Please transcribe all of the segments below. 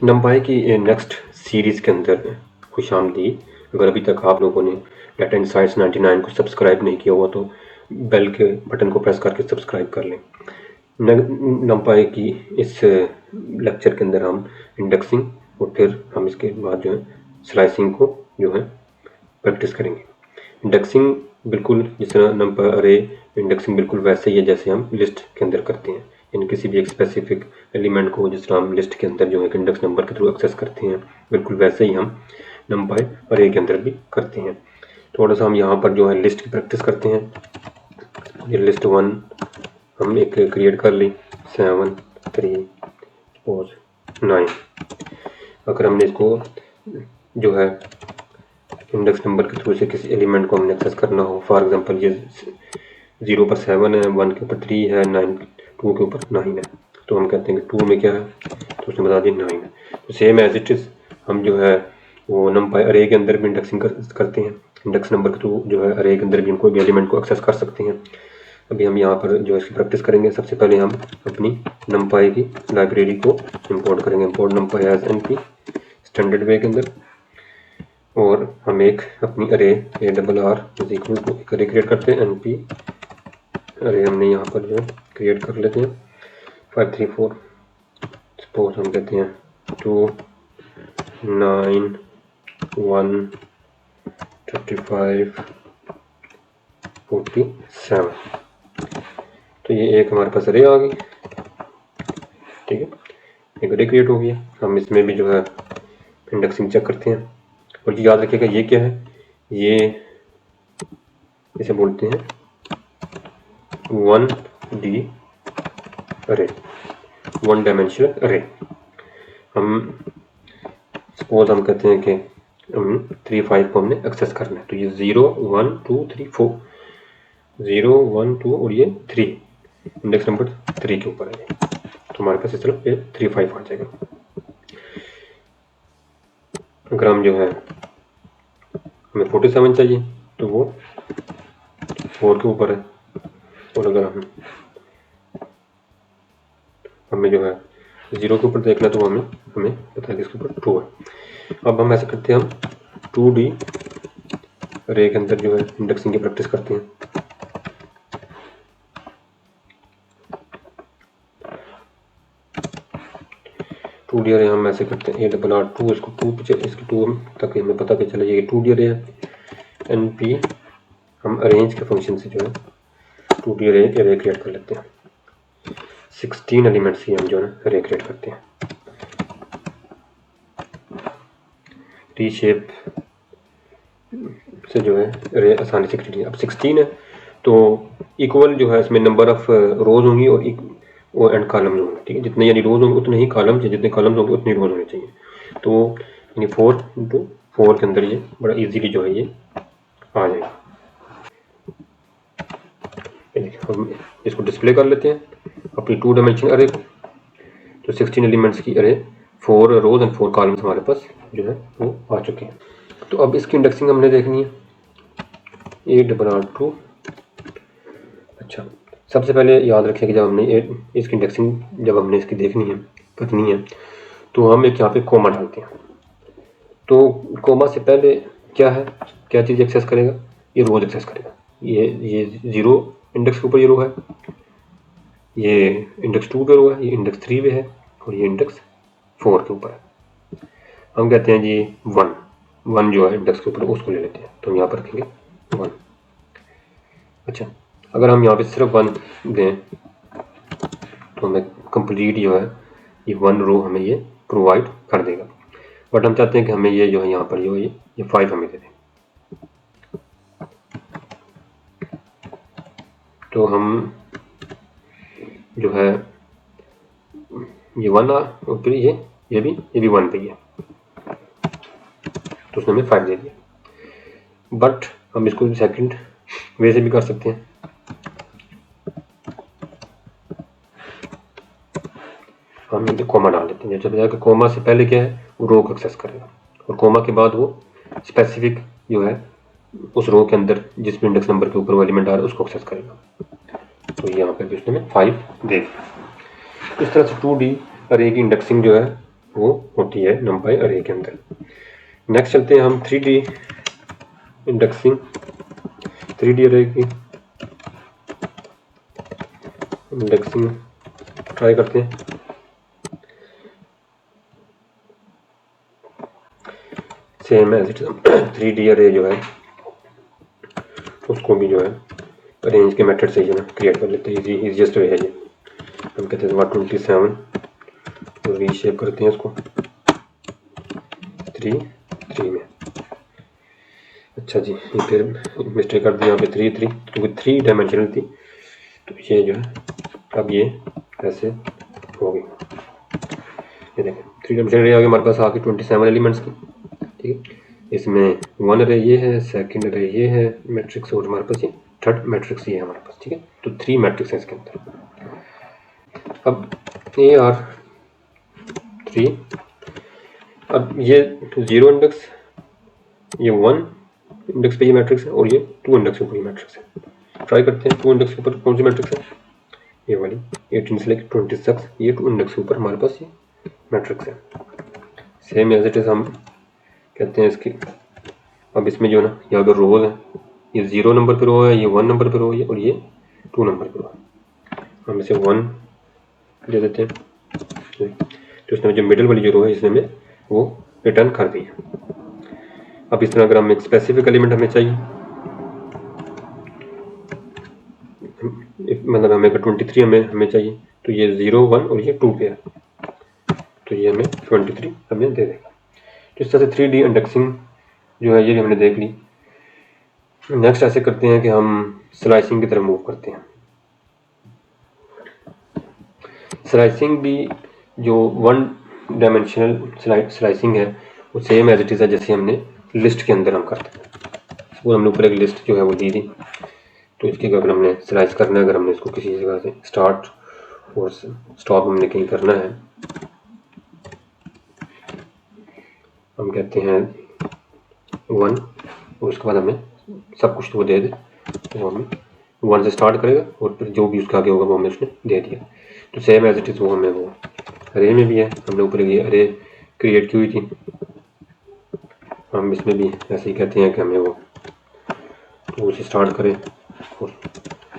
नंपाई की next series के अंदर खुशामदीद। अगर अभी तक आप लोगों ने डेटा इनसाइट्स 99 को सब्सक्राइब नहीं किया हुआ तो बेल के बटन को प्रेस करके सब्सक्राइब कर लें। नंपाई की इस लेक्चर के अंदर हम इंडेक्सिंग और फिर हम इसके बाद जो है स्लाइसिंग को जो है प्रैक्टिस करेंगे। इंडेक्सिंग बिल्कुल जिस तरह नंपाई अरे इंडेक्सिंग बिल्कुल वैसे ही है जैसे हम लिस्ट के अंदर करते हैं, यानी किसी भी एक स्पेसिफिक एलिमेंट को जिस तरह हम लिस्ट के अंदर जो है इंडेक्स नंबर के थ्रू एक्सेस करते हैं, बिल्कुल वैसे ही हम नंपाई अरे के अंदर भी करते हैं। थोड़ा सा हम यहाँ पर जो है लिस्ट की प्रैक्टिस करते हैं। ये लिस्ट 1 हम एक क्रिएट कर ली, 7 3 सपोज 9। अगर हमने इसको जो है इंडेक्स नंबर के थ्रू से किसी एलिमेंट को हमने एक्सेस करना हो, फॉर एग्जांपल ये 0 पर 7 है, 1 के ऊपर 3 है, 9 2 के ऊपर 9 है, तो हम कहते हैं कि 2 में क्या है, तो उसने बता दिया 9 है। तो सेम एज इट इज़ हम जो है वो नंपाई अरे के अंदर भी इंडेक्सिंग करते हैं। इंडेक्स नंबर के थ्रू जो है अरे के अंदर भी हम कोई भी एलिमेंट को एक्सेस कर सकते हैं। अभी हम यहाँ पर जो इसकी प्रैक्टिस करेंगे, सबसे पहले हम अपनी नंपाई की लाइब्रेरी को इंपोर्ट करेंगे। Import numpy as np standard way के अंदर, और हम एक अपनी अरे ARR इज इक्वल टू एक अरे क्रिएट करते हैं। एनपी अरे हमने यहाँ पर जो है क्रिएट कर लेते हैं 534। सपोज हम कहते हैं 2 9 1 35 47। तो ये एक हमारे पास अरे आ गई, ठीक है, एक अरे क्रिएट हो गया। हम इसमें भी जो है इंडेक्सिंग चेक करते हैं, और याद रखिएगा ये क्या है, ये इसे बोलते हैं 1D अरे, 1 डायमेंशनल अरे। हम सपोज हम कहते हैं कि हम 3 5 को हमने एक्सेस करना है, तो ये 0 1 2 3 4, 0 1 2 और ये 3 इंडेक्स नंबर 3 के ऊपर है, तो हमारे पास इस तरफ ये 3 5 आ जाएगा। अगर हम जो है हमें 47 चाहिए तो वो 4 के ऊपर है, और अगर हमें जो है 0 के ऊपर देखना तो हमें पता है कि इसके ऊपर 2 है। अब हम ऐसा करते हैं, हम 2D अरे के अंदर जो है इंडेक्सिंग की प्रैक्टिस करते हैं। टू डी अरे हम ऐसे करते हैं ARR2, इसको 2 पे इसकी 2 तक हमें पता कि चले ये 2D अरे है। NP हम अरेंज के फंक्शन से जो है 2D अरे क्रिएट कर लेते हैं। 16 एलिमेंट्स की हम जो है अरे क्रिएट करते हैं। रीशेप से जो है अरे आसानी से क्रिएट। अब 16 है तो इक्वल जो है इसमें नंबर ऑफ रोज होंगी और एंड कॉलम्स होंगे, ठीक है, जितने यानी रोज होंगे उतने ही कॉलम्स, जितने कॉलम्स होंगे उतने रोज होने चाहिए। तो यानी 4 × 4 के अंदर ये बड़ा इजीली जो है ये आ जाएगा। हम इसको डिस्प्ले कर लेते हैं अपनी 2 डायमेंशन अरे को। तो 16 एलिमेंट्स की अरे 4 रोज एंड 4 कॉलम्स हमारे पास जो है वो आ चुके हैं। तो अब इसकी इंडेक्सिंग हमने देखनी है, ARR2। अच्छा, सबसे पहले याद रखें कि जब हमने इसकी इंडेक्सिंग जब हमने इसकी देखनी है करनी है तो हम एक यहाँ पे कोमा डालते हैं। तो कोमा से पहले क्या है, क्या चीज़ एक्सेस करेगा, ये रोज एक्सेस करेगा। ये 0 इंडेक्स के ऊपर ये रो है, ये इंडेक्स 2 पे रो है, ये इंडेक्स 3 पे है, और ये इंडेक्स 4 के ऊपर है। हम कहते हैं जी 1 जो है इंडेक्स के ऊपर उसको ले लेते हैं, तो हम यहाँ पर रखेंगे 1। अच्छा, अगर हम यहाँ पे सिर्फ 1 दें तो हमें कंप्लीट जो है ये 1 रो हमें ये प्रोवाइड कर देगा, बट हम चाहते हैं कि हमें ये जो है यहाँ पर जो ये 5 हमें दे दें। तो हम जो है ये 1 और फिर ये भी 1 पे है, तो उसने हमें 5 दे दिया। बट हम इसको सेकंड वे से भी कर सकते हैं। हम यहाँ पे कोमा डाल देते हैं, जब जाकर कोमा से पहले क्या है वो रो को एक्सेस करेगा, और कोमा के बाद वो स्पेसिफिक जो है उस रो के अंदर जिस भी इंडेक्स नंबर के ऊपर वो एलिमेंट आ रहा है उसको एक्सेस करेगा। तो यहाँ पर भी उसने हमें 5 दे दिया। इस तरह से 2D अरे की इंडेक्सिंग जो है वो होती है numpy अरे के अंदर। नेक्स्ट चलते हैं हम 3D इंडेक्सिंग, 3D अरे की इंडेक्सिंग ट्राई करते हैं। सेम एज इट 3D अरे जो है उसको भी जो है अरेंज के मेथड से जो है क्रिएट कर लेते हैं। इजीएस्ट वे है ये। हम कहते हैं 127 और रीशेप करते हैं इसको 3 में। अच्छा जी, ये फिर मिस्टेक कर दी यहाँ पे 3 क्योंकि 3 डायमेंशनल थी, तो ये जो है अब ये ऐसे हो गई। ये देखें 3 डायमेंशनल अरे आ गया हमारे पास आके 27 एलिमेंट्स की। ठीक है, इसमें 1 अरे ये है, सेकंड अरे ये है मैट्रिक्स, और हमारे पास ये थर्ड मैट्रिक्स ये है हमारे पास। ठीक है, तो 3 मैट्रिक्स है इसके अंदर। अब AR3, अब ये 0 इंडेक्स, ये 1 इंडेक्स पे ये मैट्रिक्स है, और ये 2 इंडेक्स के ऊपर ये मैट्रिक्स है। ट्राई करते हैं 2 इंडेक्स के ऊपर कौन सी मैट्रिक्स है, ये वाली 18 से लेकर 26, ये 2 इंडेक्स के ऊपर हमारे पास ये मैट्रिक्स है। सेम एज इट इज हम कहते हैं इसकी। अब इसमें जो है ना, ये अगर रोज है, ये 0 नंबर पर रो है, ये 1 नंबर पर रो है, और ये 2 नंबर पर रो है। हम इसे 1 दे देते हैं, तो इसने जो मिडिल वाली जो रो है इसने में वो रिटर्न कर दी है। अब इस तरह अगर हमें एक स्पेसिफिक एलिमेंट हमें चाहिए, मतलब हमें अगर 23 हमें चाहिए, तो ये 0 1 और ये 2 पे है, तो ये हमें 23 हमें दे देगा। तो इस तरह से 3D इंडेक्सिंग जो है ये हमने देख ली। नेक्स्ट ऐसे करते हैं कि हम स्लाइसिंग की तरफ मूव करते हैं। स्लाइसिंग भी जो 1 डायमेंशनल स्लाइसिंग है वो सेम एज इट इज़ है जैसे हमने लिस्ट के अंदर हम करते हैं। वो हमने ऊपर एक लिस्ट जो है वो दी थी, तो इसके अगर हमने स्लाइस करना है, अगर हमने इसको किसी जगह से स्टार्ट और स्टॉप हमने कहीं करना है, हम कहते हैं 1 और उसके बाद हमें सब कुछ तो वो दे दे, तो हमें 1 से स्टार्ट करेगा और फिर जो भी उसका आगे होगा वो हमें उसने दे दिया। तो सेम एज इट इज़ वो हमें वो अरे में भी है, हमने ऊपर ये अरे क्रिएट की हुई थी, हम इसमें भी ऐसे ही कहते हैं कि हमें वो 2 से स्टार्ट करें और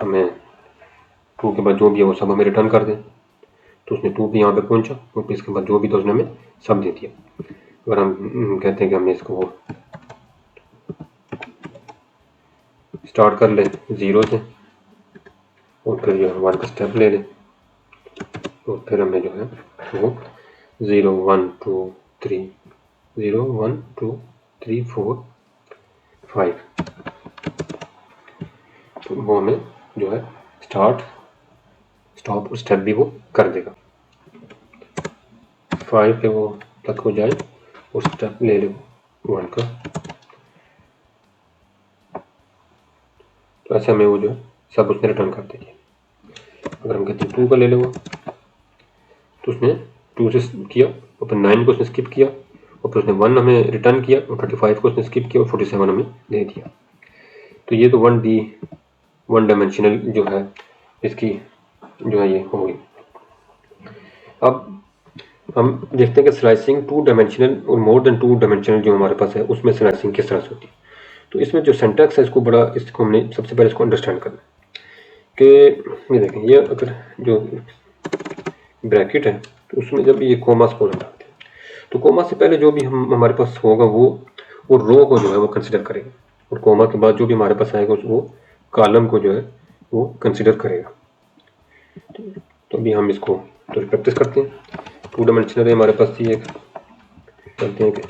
हमें 2 के बाद जो भी है वो सब हमें रिटर्न कर दें। तो उसने 2 पे यहाँ पे पहुँचा और फिर इसके बाद जो भी था उसने हमें सब दे दिया। अगर हम कहते हैं कि हमने इसको वो स्टार्ट कर ले 0 से और फिर जो है 1 का स्टेप ले लें, और फिर हमें जो है वो 0 1 2 3 0 1 2 3 4 5, तो वो हमें जो है स्टार्ट स्टॉप और स्टेप भी वो कर देगा। 5 पे वो तक हो जाए और स्टेप ले ले 1 का, तो ऐसे हमें वो जो है सब उसने रिटर्न कर देगी। अगर हम कहते हैं 2 का ले ले वो, तो उसने 2 से किया और फिर 9 को उसने स्किप किया और फिर उसने 1 हमें रिटर्न किया और 35 को उसने स्किप किया और 47 हमें दे दिया। तो ये तो 1 डायमेंशनल जो है इसकी जो है ये होगी। अब हम देखते हैं कि स्लाइसिंग 2 डायमेंशनल और मोर देन 2 डायमेंशनल जो हमारे पास है उसमें स्लाइसिंग किस तरह से होती है। तो इसमें जो सिंटैक्स है इसको हमने सबसे पहले इसको अंडरस्टैंड करना है कि ये देखें, ये अगर जो ब्रैकेट है तो उसमें जब ये कोमा स्पोलन डालते हैं, तो कोमा से पहले जो भी हमारे पास होगा वो रो को जो है वो कंसिडर करेगा, और कोमा के बाद जो भी हमारे पास आएगा वो कॉलम को जो है वो कंसिडर करेगा। तो अभी हम इसको तो प्रैक्टिस करते हैं। 2 डायमेंशनल है हमारे पास, ये करते हैं कि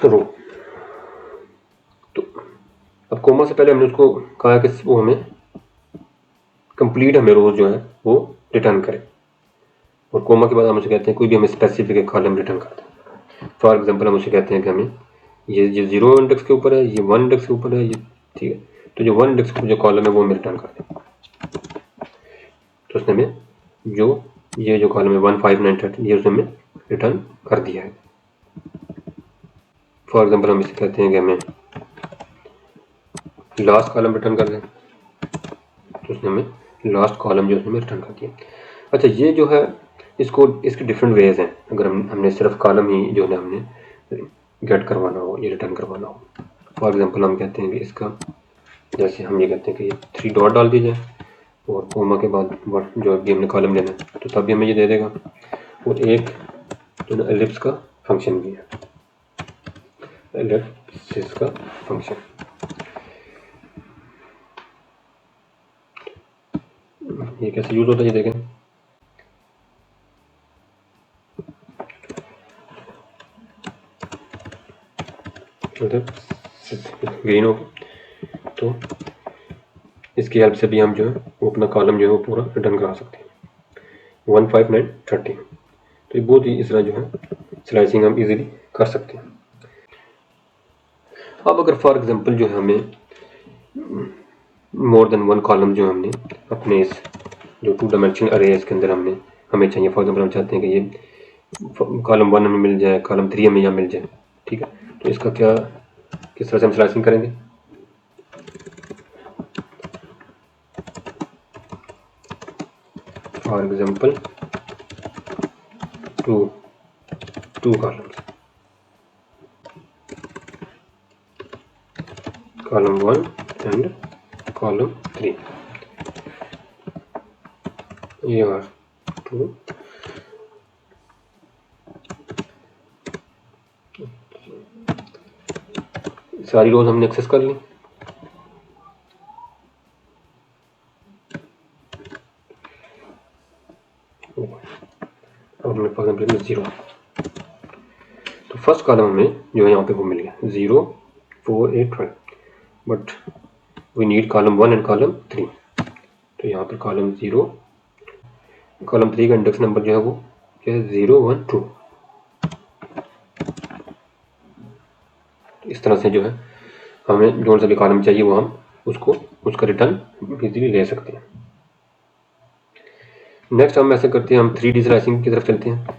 रो, तो अब कोमा से पहले हमने उसको कहा कि वो हमें कंप्लीट हमें रोज जो है वो रिटर्न करे, और कोमा के बाद हम उसे कहते हैं कोई भी हमें स्पेसिफिक कॉलम रिटर्न करते हैं। फॉर एग्जांपल हम उसे कहते हैं कि हमें ये 0 इंडेक्स के ऊपर है, ये 1 इंडेक्स के ऊपर है, ये ठीक है, तो जो 1 इंडेक्स के ऊपर जो कॉलम है वो हमें रिटर्न कर दें। तो उसने हमें जो ये जो कॉलम है 1 5 9 10 ये उसने हमें रिटर्न कर दिया है। फॉर एग्जांपल हम इसे कहते हैं कि हमें लास्ट कॉलम रिटर्न कर दें तो उसने हमें लास्ट कॉलम जो है हमें रिटर्न कर दिया। अच्छा, ये जो है इसके डिफरेंट वेज हैं। अगर हमने सिर्फ कॉलम ही जो है हमने गेट करवाना हो, ये रिटर्न करवाना हो। फॉर एग्जांपल हम कहते हैं कि इसका, जैसे हम ये कहते हैं कि ये 3 डॉट डाल दीजिए और कोमा के बाद जो भी हमने कॉलम लेना है तो तब भी हमें ये दे देगा। और एक जो है एलिप्स का फंक्शन भी है, एलिप्सिस का फंक्शन। ये कैसे यूज होता है ये देखें। ग्रीन हो गया तो इसकी हेल्प से भी हम जो है वो अपना कॉलम जो है वो पूरा रिटर्न करा सकते हैं। 15930 तो ये बहुत ही इस तरह जो है स्लाइसिंग हम इजीली कर सकते हैं। अब अगर फॉर एग्जांपल जो है हमें मोर देन 1 कॉलम जो हमने अपने इस जो 2 डायमेंशनल अरे इसके अंदर हमें चाहिए। फॉर एग्जांपल हम चाहते हैं कि ये कॉलम 1 हमें मिल जाए, कॉलम 3 हमें यहाँ मिल जाए, ठीक है। तो इसका क्या, किस तरह से हम स्लाइसिंग करेंगे। For example 2 columns, column 1 and column 3, ये आर 2 सारी रोज हमने एक्सेस कर ली। और हमें फॉर एग्जांपल 0, तो फर्स्ट कॉलम हमें जो है यहाँ पे वो मिल गया 0 4 8 12, but we need column 1 and column 3। तो यहाँ पर कॉलम 0, कॉलम 3 का इंडेक्स नंबर जो है वो क्या है 0 1 2। इस तरह से जो है हमें जो सा भी कॉलम चाहिए वो हम उसका रिटर्न इजीली ले सकते हैं। नेक्स्ट हम ऐसे करते हैं, हम 3D स्लाइसिंग की तरफ चलते हैं।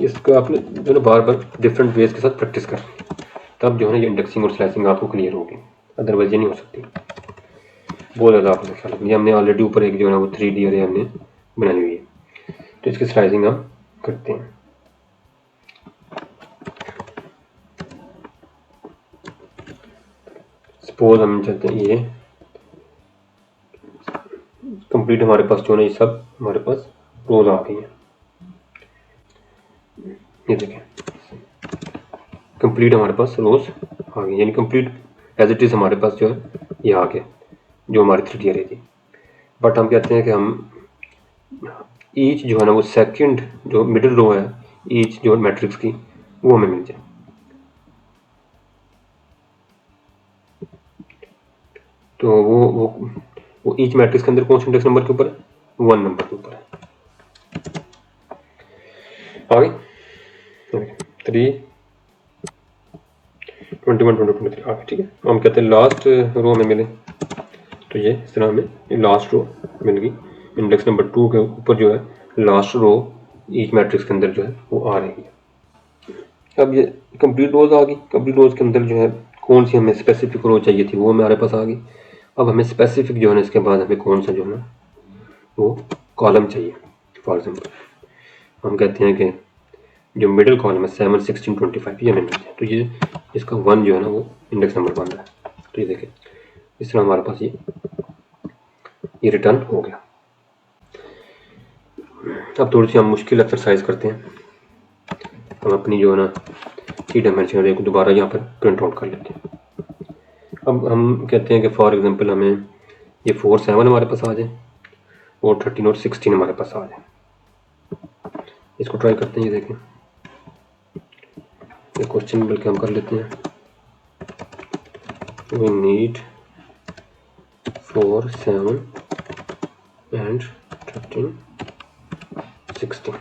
इसको आपने जो है बार बार डिफरेंट वेज के साथ प्रैक्टिस करनी है, तब जो है ये इंडेक्सिंग और स्लाइसिंग आपको क्लियर होगी, अदरवाइज ये नहीं हो सकती। बहुत ज़्यादा आपको ख्याल रखनी है। हमने ऑलरेडी ऊपर एक जो है वो 3D अरे हमने बनाई हुई है, तो इसकी स्लाइसिंग हम करते हैं। सपोज हम चाहते हैं ये कंप्लीट हमारे पास जो है ये सब हमारे पास रोज आ गई है। ये देखें कंप्लीट हमारे पास रोज आ गई, यानी कंप्लीट एज इट इज़ हमारे पास जो है ये आ गया जो हमारी 3D अरे थी। बट हम कहते हैं कि हम ईच जो है ना वो सेकंड जो मिडिल रो है ईच जो मैट्रिक्स की वो हमें मिल जाए। तो वो ईच मैट्रिक्स के अंदर कौन से इंडेक्स नंबर के ऊपर है, 1 नंबर के ऊपर है। आ गई 3 21 22 23 आ गई, ठीक है। हम कहते हैं लास्ट रो हमें मिले, तो ये इस तरह हमें लास्ट रो मिल गई। इंडेक्स नंबर 2 के ऊपर जो है लास्ट रो ईच मैट्रिक्स के अंदर जो है वो आ रही है। अब ये कंप्लीट रोज आ गई, कंप्लीट रोज के अंदर जो है कौन सी हमें स्पेसिफिक रो चाहिए थी वो हमारे पास आ गई। अब हमें स्पेसिफिक जो है इसके बाद हमें कौन सा जो है वो कॉलम चाहिए। फॉर एग्जांपल हम कहते हैं कि जो मिडिल कॉलम है 7 16 25 ये हमें मिल जाए, तो ये इसका 1 जो है ना वो इंडेक्स नंबर बन रहा है। तो ये देखें इस तरह हमारे पास ये रिटर्न हो गया। अब थोड़ी सी हम मुश्किल एक्सरसाइज करते हैं। हम अपनी जो है ना 3 डायमेंशनल अरे को दोबारा यहाँ पर प्रिंट आउट कर लेते हैं। अब हम कहते हैं कि फॉर एग्जांपल हमें ये 4 7 हमारे पास आ जाए और 13 और 16 हमारे पास आ जाए। इसको ट्राई करते हैं। ये देखें ये क्वेश्चन बल्कि हम कर लेते हैं। We need 4 7 and 13 16।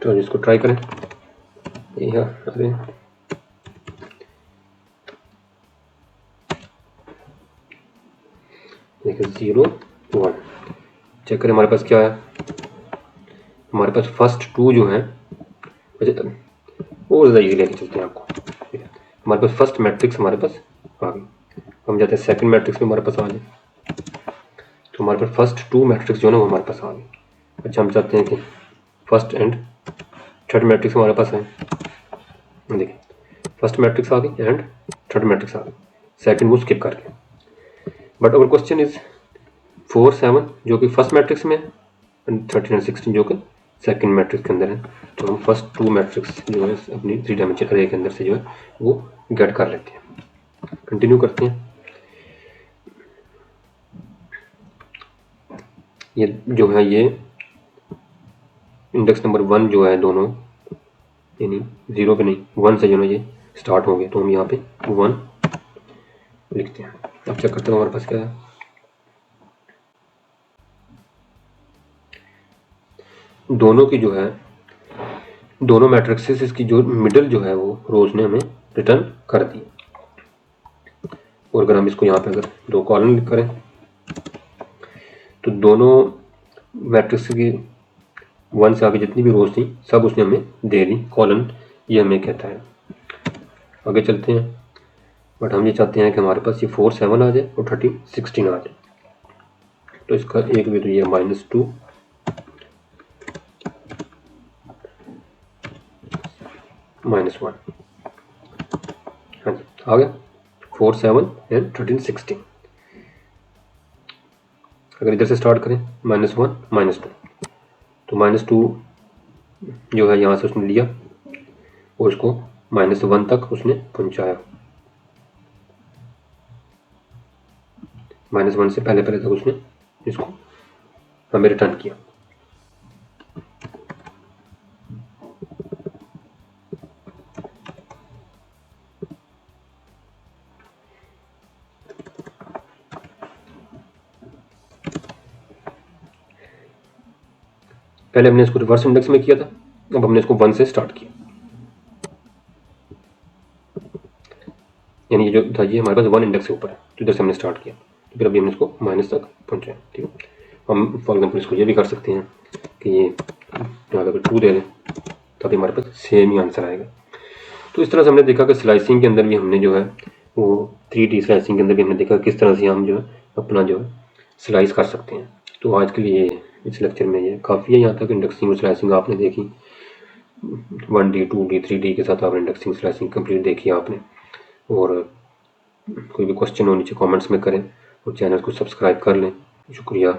तो इसको ट्राई करें। अरे देखिए 0 1 चेक करें हमारे पास क्या है। हमारे पास फर्स्ट 2 जो है, और ज़्यादा इजी लेके चलते हैं आपको। ठीक है, हमारे पास फर्स्ट मैट्रिक्स हमारे पास आ गई। हम जाते हैं सेकंड मैट्रिक्स में हमारे पास आ जाए, तो हमारे पास फर्स्ट 2 मैट्रिक्स जो है ना वो हमारे पास आ गई। अच्छा, हम चाहते हैं कि फर्स्ट एंड थर्ड मैट्रिक्स हमारे पास है। देखिए, फर्स्ट मैट्रिक्स आ गई एंड थर्ड मैट्रिक्स आ गई, सेकंड वो स्किप करके। बट अवर क्वेश्चन इज 4 7 जो कि फर्स्ट मैट्रिक्स में है एंड 13 एंड 16 जो कि सेकंड मैट्रिक्स के अंदर है। तो हम फर्स्ट 2 मैट्रिक्स जो है अपनी 3 डायमेंशनल अरे के अंदर से जो है वो गेट कर लेते हैं। कंटिन्यू करते हैं। ये जो है ये इंडेक्स नंबर 1 जो है दोनों, यानी 0 पे नहीं 1 से जो है ये स्टार्ट होंगे, तो हम यहाँ पे 1 लिखते हैं। अब चेक करते हैं हमारे पास क्या है। दोनों की जो है दोनों मैट्रिक्सेस इसकी जो मिडल जो है वो रोज ने हमें रिटर्न कर दी। और अगर हम इसको यहाँ पे अगर 2 कॉलम करें तो दोनों मैट्रिक्स की 1 से आगे जितनी भी रोज थी सब उसने हमें दे दी कॉलम, ये हमें कहता है। आगे चलते हैं। बट हम ये चाहते हैं कि हमारे पास ये 4 7 आ जाए और 13 16 आ जाए। तो इसका एक भी तो ये -2 -1, हाँ जी आ गया 4 7 एंड 13 16। अगर इधर से स्टार्ट करें -1 -2, तो -2 जो है यहाँ से उसने लिया और उसको -1 तक उसने पहुँचाया। -1 से पहले तक उसने इसको हमें रिटर्न किया। पहले हमने इसको रिवर्स इंडेक्स में किया था, अब हमने इसको 1 से स्टार्ट किया, यानी ये जो था ये हमारे पास 1 इंडेक्स के ऊपर है, तो इधर से हमने स्टार्ट किया, तो फिर अभी हमने इसको माइनस तक पहुँचाया। ठीक है, हम फॉर एग्जाम्पल इसको ये भी कर सकते हैं कि ये अगर 2 दे दें तभी हमारे पास सेम ही आंसर आएगा। तो इस तरह से हमने देखा कि स्लाइसिंग के अंदर भी हमने जो है वो 3D स्लाइसिंग के अंदर भी हमने देखा किस तरह से हम जो है अपना जो है स्लाइस कर सकते हैं। तो आज के लिए इस लेक्चर में ये काफ़ी है। यहाँ तक इंडेक्सिंग और स्लाइसिंग आपने देखी, 1D 2D 3D के साथ आपने इंडेक्सिंग स्लाइसिंग कंप्लीट देखी आपने। और कोई भी क्वेश्चन हो नीचे कमेंट्स में करें और चैनल को सब्सक्राइब कर लें। शुक्रिया।